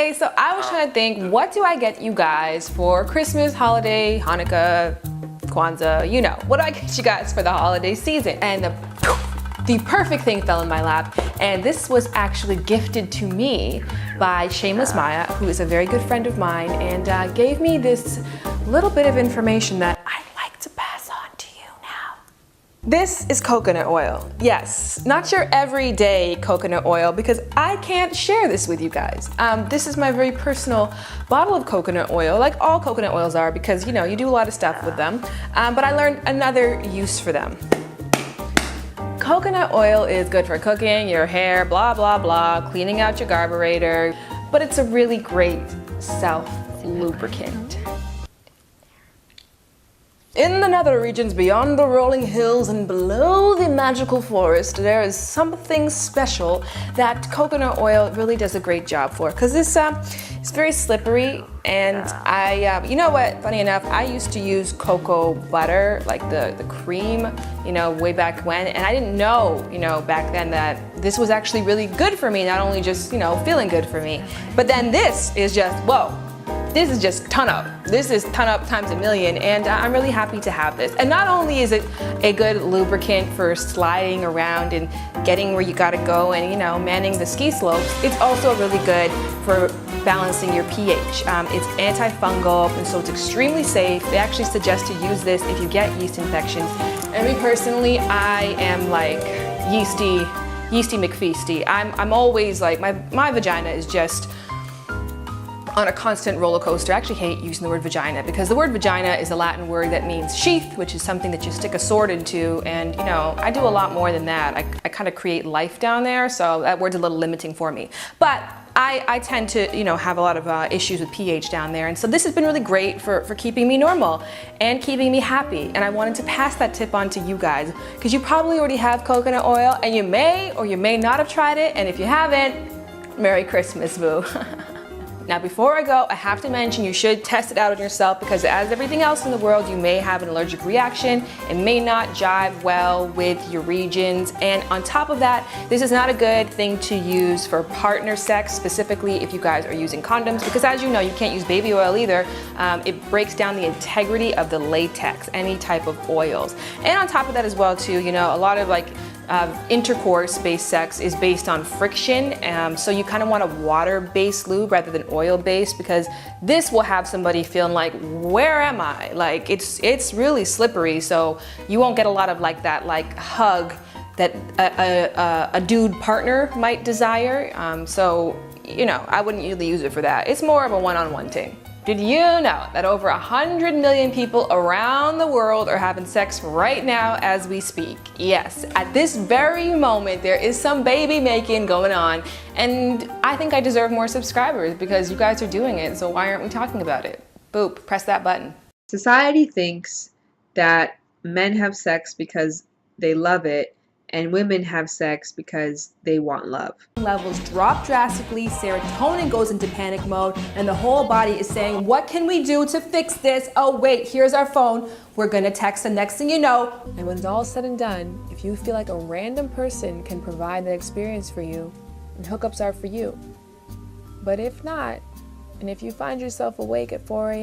Hi, so I was trying to think, what do I get you guys for Christmas, holiday, Hanukkah, Kwanzaa, you know, what do I get you guys for the holiday season? And the perfect thing fell in my lap, and this was actually gifted to me by Shameless Maya, who is a very good friend of mine, and gave me this little bit of information that I'd like to pass on to you now. This is coconut oil. Yes, not your everyday coconut oil, because I can't share this with you guys. This is my very personal bottle of coconut oil, like all coconut oils are, because you know, you do a lot of stuff with them, but I learned another use for them. Coconut oil is good for cooking, your hair, blah, blah, blah, cleaning out your carburetor, but it's a really great self-lubricant. In the nether regions beyond the rolling hills and below the magical forest, there is something special that coconut oil really does a great job for, because it's very slippery, and you know what, funny enough, I used to use cocoa butter, like the cream, you know, way back when, and I didn't know, you know, back then that this was actually really good for me, not only just, you know, feeling good for me, but then this is just, whoa. This is just ton up. This is ton up times a million, and I'm really happy to have this. And not only is it a good lubricant for sliding around and getting where you gotta go and, you know, manning the ski slopes, it's also really good for balancing your pH. It's antifungal, and so it's extremely safe. They actually suggest to use this if you get yeast infections. And me personally, I am like yeasty McFeasty. I'm always like, my vagina is just on a constant roller coaster. I actually hate using the word vagina, because the word vagina is a Latin word that means sheath, which is something that you stick a sword into, and you know, I do a lot more than that. I kind of create life down there, so that word's a little limiting for me. But I tend to, you know, have a lot of issues with pH down there, and so this has been really great for keeping me normal and keeping me happy. And I wanted to pass that tip on to you guys, because you probably already have coconut oil, and you may or you may not have tried it, and if you haven't, Merry Christmas, boo. Now before I go, I have to mention you should test it out on yourself, because as everything else in the world, you may have an allergic reaction. It may not jive well with your regions. And on top of that, this is not a good thing to use for partner sex, specifically if you guys are using condoms, because as you know, you can't use baby oil either. It breaks down the integrity of the latex, any type of oils. And on top of that as well too, you know, a lot of like intercourse-based sex is based on friction, so you kind of want a water-based lube rather than oil-based, because this will have somebody feeling like, where am I? Like it's really slippery, so you won't get a lot of like that like hug that a dude partner might desire. So you know, I wouldn't usually use it for that. It's more of a one-on-one thing. Did you know that over 100 million people around the world are having sex right now as we speak? Yes, at this very moment, there is some baby making going on, and I think I deserve more subscribers because you guys are doing it, so why aren't we talking about it? Boop, press that button. Society thinks that men have sex because they love it, and women have sex because they want love. Levels drop drastically, serotonin goes into panic mode, and the whole body is saying, what can we do to fix this? Oh wait, here's our phone. We're gonna text the next thing you know. And when it's all said and done, if you feel like a random person can provide that experience for you, then hookups are for you. But if not, and if you find yourself awake at 4 a.m.,